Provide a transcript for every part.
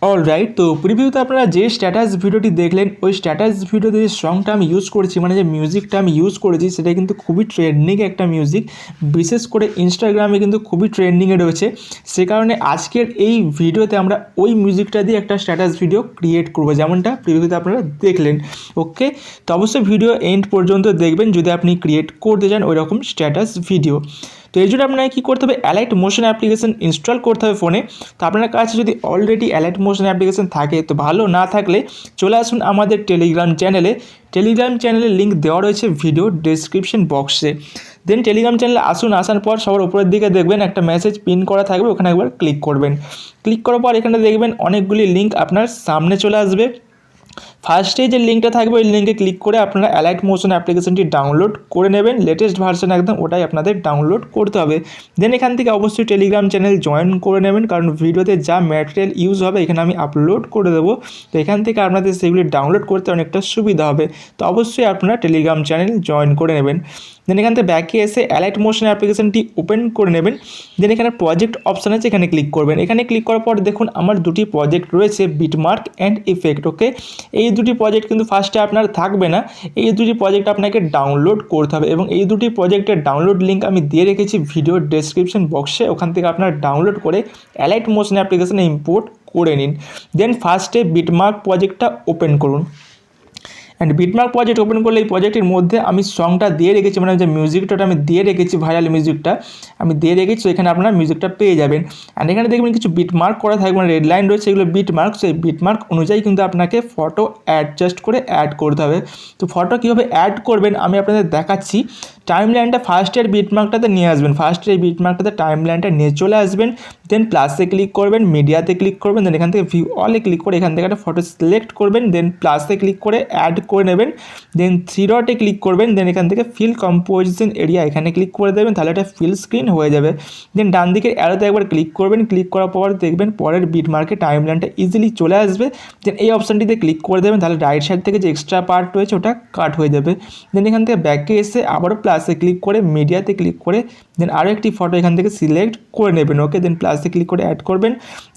Alright, তো প্রিভিউতে আপনারা যে স্ট্যাটাস ভিডিওটি দেখলেন ওই স্ট্যাটাস ভিডিওতে যে সংটা আমি ইউজ করেছি, মানে যে মিউজিকটা আমি ইউজ করেছি সেটা কিন্তু খুবই ট্রেন্ডিং একটা মিউজিক, বিশেষ করে ইনস্টাগ্রামে কিন্তু খুবই ট্রেন্ডিংয়ে রয়েছে। সে কারণে আজকের এই ভিডিওতে আমরা ওই মিউজিকটা দিয়ে একটা স্ট্যাটাস ভিডিও ক্রিয়েট করবো, যেমনটা প্রিভিউতে আপনারা দেখলেন। ওকে, তো অবশ্যই ভিডিও এন্ড পর্যন্ত দেখবেন যদি আপনি ক্রিয়েট করতে চান ওই রকম স্ট্যাটাস ভিডিও। তো এই জন্য আপনাকে কী করতে হবে, অ্যালাইট মোশন অ্যাপ্লিকেশন ইনস্টল করতে হবে ফোনে। তো আপনার কাছে যদি অলরেডি অ্যালাইট মোশন অ্যাপ্লিকেশন থাকে তো ভালো, না থাকলে চলে আসুন আমাদের টেলিগ্রাম চ্যানেলের লিঙ্ক দেওয়া রয়েছে ভিডিও ডেসক্রিপশন বক্সে। দেন টেলিগ্রাম চ্যানেলে আসুন, আসার পর সবার উপরের দিকে দেখবেন একটা মেসেজ পিন করা থাকবে, ওখানে একবার ক্লিক করবেন। ক্লিক করার পর এখানে দেখবেন অনেকগুলি লিঙ্ক আপনার সামনে চলে আসবে। ফার্স্টে যে লিঙ্কটা থাকবে ওই লিঙ্কে ক্লিক করে আপনারা অ্যালাইট মোশন অ্যাপ্লিকেশনটি ডাউনলোড করে নেবেন, লেটেস্ট ভার্সন একদম, ওটাই আপনাদের ডাউনলোড করতে হবে। দেন এখান থেকে অবশ্যই টেলিগ্রাম চ্যানেল জয়েন করে নেবেন, কারণ ভিডিওতে যা ম্যাটেরিয়াল ইউজ হবে এখানে আমি আপলোড করে দেবো। তো এখান থেকে আপনাদের সেগুলি ডাউনলোড করতে অনেকটা সুবিধা হবে। তো অবশ্যই আপনারা টেলিগ্রাম চ্যানেল জয়েন করে নেবেন। দেন এখান থেকে ব্যাকে এসে অ্যালাইট মোশন অ্যাপ্লিকেশনটি ওপেন করে নেবেন। দেন এখানে প্রজেক্ট অপশান আছে, এখানে ক্লিক করবেন। এখানে ক্লিক করার পর দেখুন আমার দুটি প্রজেক্ট রয়েছে, বিটমার্ক অ্যান্ড ইফেক্ট। ওকে, এই দুটি প্রজেক্ট কিন্তু ফার্স্টে আপনার থাকবে না, এই দুটি প্রজেক্ট আপনাকে ডাউনলোড করতে হবে এবং এই দুটি প্রজেক্টের ডাউনলোড লিঙ্ক আমি দিয়ে রেখেছি ভিডিও ডেসক্রিপশন বক্সে, ওখান থেকে আপনারা ডাউনলোড করে অ্যালাইট মোশন অ্যাপ্লিকেশনে ইম্পোর্ট করে নিন। দেন ফার্স্টে বিটমার্ক প্রজেক্টটা ওপেন করুন। অ্যান্ড বিটমার্ক প্রজেক্ট ওপেন করলে এই প্রজেক্টের মধ্যে আমি সংটা দিয়ে রেখেছি, মানে যে মিউজিকটা আমি দিয়ে রেখেছি, ভাইরাল মিউজিকটা আমি দিয়ে রেখেছি, তো এখানে আপনারা মিউজিকটা পেয়ে যাবেন। অ্যান্ড এখানে দেখবেন কিছু বিটমার্ক করা থাকবে, মানে রেড লাইন রয়েছে, এগুলো বিটমার্ক। সেই বিটমার্ক অনুযায়ী কিন্তু আপনাকে ফটো অ্যাডজাস্ট করে অ্যাড করতে হবে। তো ফটো কীভাবে অ্যাড করবেন আমি আপনাদের দেখাচ্ছি। টাইম লাইনটা ফার্স্টের বিটমার্কটাতে নিয়ে আসবেন, ফার্স্টের এই বিটমার্কটাতে টাইম লাইনটা নিয়ে চলে আসবেন। দেন প্লাসে ক্লিক করবেন, মিডিয়াতে ক্লিক করবেন, দেন এখান থেকে ভিউ অলে ক্লিক করে এখান থেকে একটা ফটো সিলেক্ট করবেন। দেন প্লাসে ক্লিক করে অ্যাড করে নেবেন। দেন থ্রি ডটে ক্লিক করবেন। দেন এখান থেকে ফিল কম্পোজিশন এরিয়া এখানে ক্লিক করে দেবেন, তাহলে এটা ফিল স্ক্রিন হয়ে যাবে। দেন ডান দিকের অ্যারোতে একবার ক্লিক করবেন, ক্লিক করার পর দেখবেন পরের বিটমার্কে টাইম লাইনটা ইজিলি চলে আসবে। দেন এই অপশানটিতে ক্লিক করে দেবেন, তাহলে রাইট সাইড থেকে যে এক্সট্রা পার্ট রয়েছে ওটা কাট হয়ে যাবে। দেন এখান থেকে ব্যাকে এসে আবারও প্লাসে ক্লিক করে মিডিয়াতে ক্লিক করে দেন আরও একটি ফটো এখান থেকে সিলেক্ট করে নেবেন। ওকে, দেন প্লাসে ক্লিক করে অ্যাড করবেন।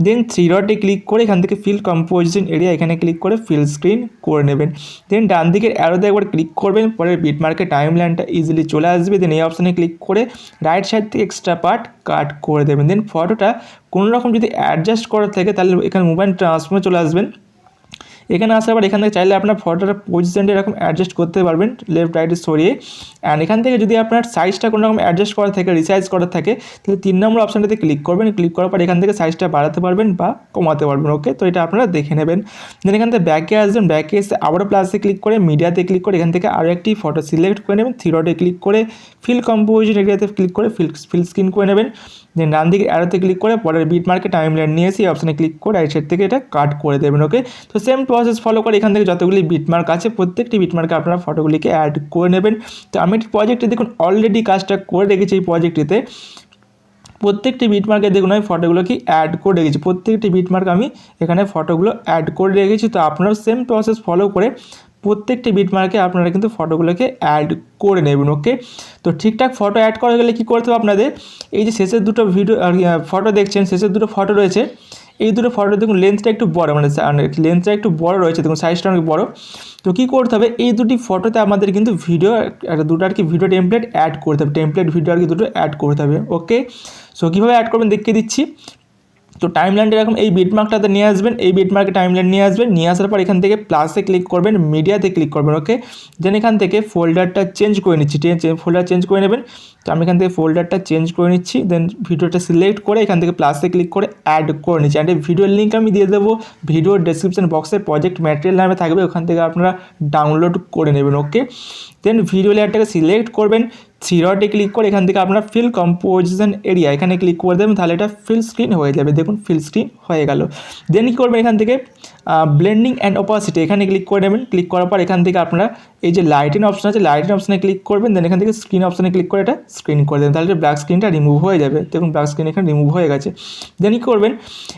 দেন থ্রি ডটে ক্লিক করে এখান থেকে ফিল কম্পোজিশন এরিয়া এখানে ক্লিক করে ফিল স্ক্রিন করে নেবেন। দেন ডান দিকের অ্যারোতে একবার ক্লিক করবেন, পরে বিটমার্কে টাইম লাইনটা ইজিলি চলে আসবে। দেন এই অপশানে ক্লিক করে রাইট সাইড থেকে এক্সট্রা পার্ট কাট করে দেবেন। দেন ফটোটা কোনো রকম যদি অ্যাডজাস্ট করা থাকে তাহলে এখানে মোবাইল ট্রান্সফর্মে চলে আসবেন। এখানে আসার পর এখান থেকে চাইলে আপনার ফটোটার পজিশনটা এরকম অ্যাডজাস্ট করতে পারবেন, লেফট রাইটে সরিয়ে। অ্যান্ড এখান থেকে যদি আপনার সাইজটা কোনো রকম অ্যাডজাস্ট করা থাকে, রিসাইজ করা থাকে, তাহলে 3 নম্বর অপশানটাতে ক্লিক করবেন। ক্লিক করার পর এখান থেকে সাইজটা বাড়াতে পারবেন বা কমাতে পারবেন। ওকে, তো এটা আপনারা দেখে নেবেন। দেন এখান থেকে ব্যাকে আসবেন, ব্যাকে এসে আবারও প্লাসে ক্লিক করে মিডিয়াতে ক্লিক করে এখান থেকে আরও একটি ফটো সিলেক্ট করে নেবেন। থ্রি ডটে ক্লিক করে ফিল কম্পোজিশন এরিয়াতে ক্লিক করে ফিল স্ক্রিন করে নেবেন। দেন ডান দিকে অ্যারোতে ক্লিক করে পরের বিটমার্কে টাইম লাইন নিয়ে এসে অপশানে ক্লিক করে রাইট সাইড থেকে এটা কাট করে দেবেন। ওকে, তো সেম প্রসেস ফলো করে এখান থেকে যতগুলি বিটমার্ক আছে প্রত্যেকটি বিটমার্কে আপনারা ফটোগুলিকে অ্যাড করে নেবেন। তো আমি প্রজেক্টে দেখুন অলরেডি কাজটা করে রেখেছি। এই প্রজেক্টটিতে প্রত্যেকটি বিটমার্কে দেখুন আমি ফটোগুলোকে অ্যাড করে রেখেছি, প্রত্যেকটি বিটমার্ক আমি এখানে ফটোগুলো অ্যাড করে রেখেছি। তো আপনারাও সেম প্রসেস ফলো করে প্রত্যেকটি বিটমার্কে আপনারা কিন্তু ফটোগুলোকে অ্যাড করে নেবেন। ওকে, তো ঠিকঠাক ফটো অ্যাড করা গেলে কী করতে হবে আপনাদের, এই যে শেষের দুটো ভিডিও ফটো দেখছেন, শেষের দুটো ফটো রয়েছে, এই দুটো ফটো দেখুন লেন্থটা একটু বড়, মানে লেন্থটা একটু বড় রয়েছে, দেখুন সাইজটা অনেক বড়। তো কী করতে হবে, এই দুটি ফটোতে আমাদের কিন্তু ভিডিও দুটো আর কি ভিডিও টেমপ্লেট অ্যাড করতে হবে, টেমপ্লেট ভিডিও আর কি দুটো অ্যাড করতে হবে। ওকে, সো কীভাবে অ্যাড করবেন দেখিয়ে দিচ্ছি। তো টাইম লাইনটা এরকম এই বিটমার্কটাতে নিয়ে আসবেন, এই বিটমার্কে টাইম লাইন নিয়ে আসবেন, নিয়ে আসার পর এখান থেকে প্লাসে ক্লিক করবেন, মিডিয়াতে ক্লিক করবেন। ওকে, দেন এখান থেকে ফোল্ডারটা চেঞ্জ করে নিচ্ছি, ফোল্ডার চেঞ্জ করে নেবেন। তো আমি এখান থেকে ফোল্ডারটা চেঞ্জ করে নিচ্ছি। দেন ভিডিওটা সিলেক্ট করে এখান থেকে প্লাসে ক্লিক করে অ্যাড করে নিচ্ছি। অ্যান্ড এই ভিডিওর লিঙ্ক আমি দিয়ে দেবো ভিডিওর ডেসক্রিপশন বক্সে, প্রজেক্ট ম্যাটেরিয়াল নামে থাকবে, ওখান থেকে আপনারা ডাউনলোড করে নেবেন। ওকে, দেন ভিডিও লেয়ারটাকে সিলেক্ট করবেন, থ্রি ডটে ক্লিক করে এখান থেকে আপনারা ফিল কম্পোজিশন এরিয়া এখানে ক্লিক করে দেবেন, তাহলে এটা ফিল স্ক্রিন হয়ে যাবে। দেখুন ফিল স্ক্রিন হয়ে গেল। দেন কী করবেন, এখান থেকে ব্লেন্ডিং অ্যান্ড অপাসিটি এখানে ক্লিক করে নেবেন। ক্লিক করার পর এখান থেকে আপনারা এই যে লাইটিং অপশন আছে, লাইটিং অপশানে ক্লিক করবেন। দেন এখান থেকে স্ক্রিন অপশানে ক্লিক করে এটা স্ক্রিন করে দেবেন, তাহলে ব্ল্যাক স্ক্রিনটা রিমুভ হয়ে যাবে। দেখুন ব্ল্যাক স্ক্রিন এখানে রিমুভ হয়ে গেছে। দেন কী করবেন,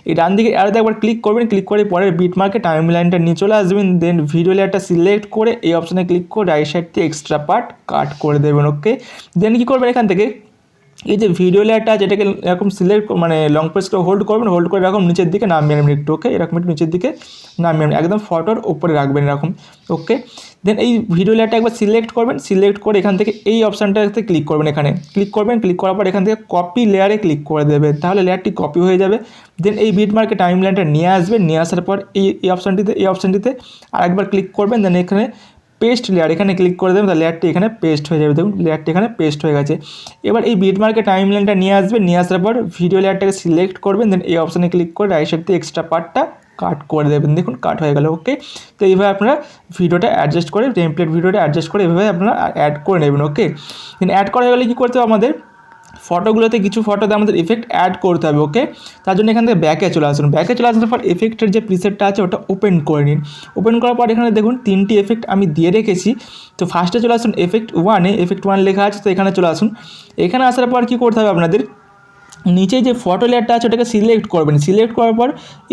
এই ডান দিকে আরেকটা একবার ক্লিক করবেন, ক্লিক করে পরের বিটমার্কে টাইম লাইনটা নিয়ে চলে আসবেন। দেন ভিডিও লেয়ারটা সিলেক্ট করে এই অপশানে ক্লিক করে রাইট সাইড থেকে এক্সট্রা পার্ট কাট করে দেবেন। ওকে, দেন কী করবেন, এখান থেকে এই যে ভিডিও লেয়ারটা আছে এটাকে এরকম সিলেক্ট মানে লং প্রেস করে হোল্ড করবেন, হোল্ড করে এরকম নিচের দিকে নামিয়ে নেবেন একটু। ওকে, এরকম একটু নিচের দিকে নামিয়ে নেবেন, একদম ফটোর উপরে রাখবেন এরকম। ওকে, দেন এই ভিডিও লেয়ারটা একবার সিলেক্ট করবেন, সিলেক্ট করে এখান থেকে এই অপশানটাতে ক্লিক করবেন, এখানে ক্লিক করবেন, ক্লিক করার পর এখান থেকে কপি লেয়ারে ক্লিক করে দেবেন, তাহলে লেয়ারটি কপি হয়ে যাবে। দেন এই বিটমার্কে টাইম লাইনটা নিয়ে আসবেন, নিয়ে আসার পর এই অপশানটিতে আরেকবার ক্লিক করবেন, দেন এখানে পেস্ট লেয়ার এখানে ক্লিক করে দেবেন, তাহলে লেয়ারটি এখানে পেস্ট হয়ে যাবে। দেখুন লেয়ারটি এখানে পেস্ট হয়ে গেছে। এবার এই বিটমার্কে টাইম লাইনটা নিয়ে আসবেন, নিয়ে আসার পর ভিডিও লেয়ারটাকে সিলেক্ট করবেন, দেন এই অপশানে ক্লিক করে রাইট সাইড থেকে এক্সট্রা পার্টটা কাট করে দেবেন। দেখুন কাট হয়ে গেল। ওকে, তো এইভাবে আপনারা ভিডিওটা অ্যাডজাস্ট করে টেমপ্লেট ভিডিওটা অ্যাডজাস্ট করে এভাবে আপনারা অ্যাড করে নেবেন। ওকে, দেন অ্যাড করা হয়ে গেলে কী করতে হবে, আমাদের ফটোগুলোতে কিছু ফটোতে আমাদের ইফেক্ট অ্যাড করতে হবে। ওকে, তার জন্য এখান থেকে ব্যাকে চলে আসুন, ব্যাকে চলে আসার পর এফেক্টের যে প্রিসেটটা আছে ওটা ওপেন করে নিন। ওপেন করার পর এখানে দেখুন 3টি এফেক্ট আমি দিয়ে রেখেছি। তো ফার্স্টে চলে আসুন এফেক্ট 1-এ, এফেক্ট 1 লেখা আছে, তো এখানে চলে আসুন। এখানে আসার পর কী করতে হবে, আপনাদের নিচে যে ফটো লেয়ারটা আছে ওটাকে সিলেক্ট করবেন, সিলেক্ট করার পর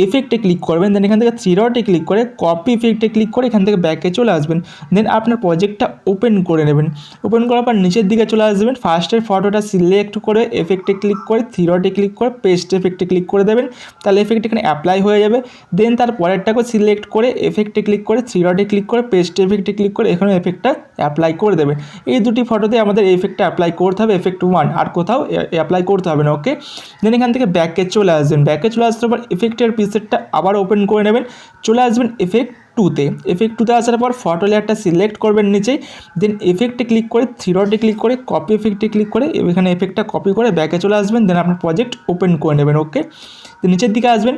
এফেক্টে ক্লিক করবেন, দেন এখান থেকে 3 ডটে ক্লিক করে কপি ইফেক্টে ক্লিক করে এখান থেকে ব্যাকে চলে আসবেন। দেন আপনার প্রজেক্টটা ওপেন করে নেবেন। ওপেন করার পর নিচের দিকে চলে আসবেন, ফার্স্টের ফটোটা সিলেক্ট করে এফেক্টে ক্লিক করে 3 ডটে ক্লিক করে পেস্ট এফেক্টে ক্লিক করে দেবেন, তাহলে এফেক্ট এখানে অ্যাপ্লাই হয়ে যাবে। দেন তার পরেরটাকে সিলেক্ট করে এফেক্টে ক্লিক করে 3 ডটে ক্লিক করে পেস্ট এফেক্টে ক্লিক করে এখানে এফেক্টটা অ্যাপ্লাই করে দেবেন। এই দুটি ফটোতে আমাদের এই এফেক্টটা অ্যাপ্লাই করতে হবে, এফেক্ট 1, আর কোথাও অ্যাপ্লাই করতে হবে না। ওকে, দেন এখান থেকে ব্যাকে চলে আসবেন, ব্যাকে চলে আসার পর এফেক্টের প্রিসেটটা আবার ওপেন করে নেবেন, চলে আসবেন এফেক্ট 2-তে। এফেক্ট 2-তে আসার পর ফটো লেয়ারটা সিলেক্ট করবেন নিচেই, দেন এফেক্টে ক্লিক করে 3 ডটে ক্লিক করে কপি এফেক্টে ক্লিক করে এখানে এফেক্টটা কপি করে ব্যাকে চলে আসবেন, দেন আপনার প্রজেক্ট ওপেন করে নেবেন। ওকে, তো নিচের দিকে আসবেন,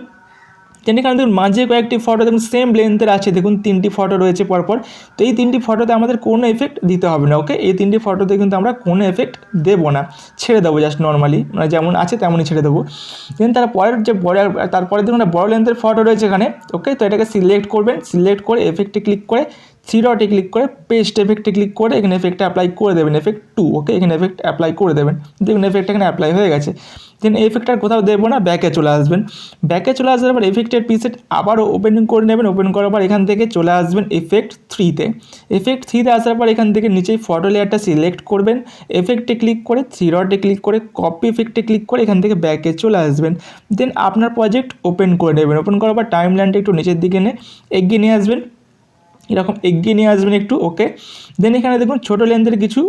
দেন এখানে দেখুন মাঝে কয়েকটি ফটো দেখুন সেম লেন্থের আছে, দেখুন 3টি ফটো রয়েছে পরপর। তো এই 3টি ফটোতে আমাদের কোনো এফেক্ট দিতে হবে না। ওকে, এই 3টি ফটোতে কিন্তু আমরা কোনো এফেক্ট দেবো না, ছেড়ে দেবো জাস্ট নর্মালি, মানে যেমন আছে তেমনই ছেড়ে দেবো। দেন তারপরে দেখুন একটা বড় লেন্থের ফটো রয়েছে এখানে। ওকে, তো এটাকে সিলেক্ট করবেন, সিলেক্ট করে এফেক্টে ক্লিক করে 3 ডটে ক্লিক করে পেস্ট এফেক্টে ক্লিক করে এখানে এফেক্টটা অ্যাপ্লাই করে দেবেন, এফেক্ট 2। ওকে, এখানে এফেক্ট অ্যাপ্লাই করে দেবেন, দেখুন এফেক্ট এখানে অ্যাপ্লাই হয়ে গেছে। দেন এই এফেক্টটা কোথাও দেবো না, ব্যাকে চলে আসবেন, ব্যাকে চলে আসার পর এফেক্টের প্রিসেট আবারও ওপেনিং করে নেবেন। ওপেন করার পর এখান থেকে চলে আসবেন এফেক্ট 3-তে। এফেক্ট 3-তে আসার পর এখান থেকে নিচেই ফটো লেয়ারটা সিলেক্ট করবেন, এফেক্টে ক্লিক করে 3 ডটে ক্লিক করে কপি এফেক্টে ক্লিক করে এখান থেকে ব্যাকে চলে আসবেন। দেন আপনার প্রজেক্ট ওপেন করে নেবেন। ওপেন করার পর টাইম লাইনটা একটু নিচের দিকে এগিয়ে নিয়ে আসবেন, এরকম এগিয়ে নিয়ে আসবেন একটু। ওকে, দেন এখানে দেখুন ছোটো লেন্থের কিছু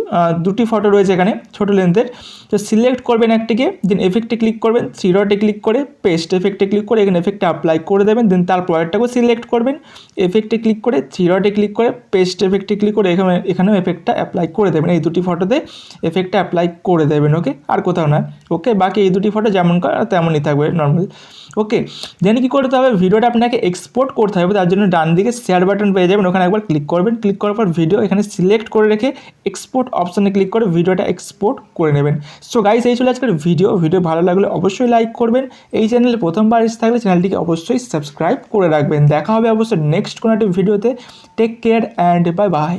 2টি ফটো রয়েছে এখানে ছোটো লেন্থের, তো সিলেক্ট করবেন একটিকে, দেন এফেক্টে ক্লিক করবেন, 3 ডটে ক্লিক করে পেস্ট এফেক্টে ক্লিক করে এখানে এফেক্টটা অ্যাপ্লাই করে দেবেন। দেন তারপরেরটাকেও সিলেক্ট করবেন, এফেক্টে ক্লিক করে 3 ডটে ক্লিক করে পেস্ট এফেক্টে ক্লিক করে এখানেও এফেক্টটা অ্যাপ্লাই করে দেবেন। এই দুটি ফটোতে এফেক্টটা অ্যাপ্লাই করে দেবেন। ওকে, আর কোথাও না। ওকে, বাকি এই দুটি ফটো যেমন তেমনই থাকবে নর্মাল। ওকে, দেন কী করতে হবে, ভিডিওটা আপনাকে এক্সপোর্ট করতে হবে, তার জন্য ডান দিকে শেয়ার বাটন পেয়ে যাবেন, ওখানে একবার ক্লিক করবেন, ক্লিক করার পর ভিডিও এখানে সিলেক্ট করে রেখে এক্সপোর্ট অপশানে ক্লিক করে ভিডিওটা এক্সপোর্ট করে নেবেন। সো গাইস, এই ছিল আজকের ভিডিও ভালো লাগলে অবশ্যই লাইক করবেন, এই চ্যানেলে প্রথমবার এসে থাকলে চ্যানেলটিকে অবশ্যই সাবস্ক্রাইব করে রাখবেন। দেখা হবে অবশ্যই নেক্সট কোনো একটা ভিডিওতে। Take care and bye by.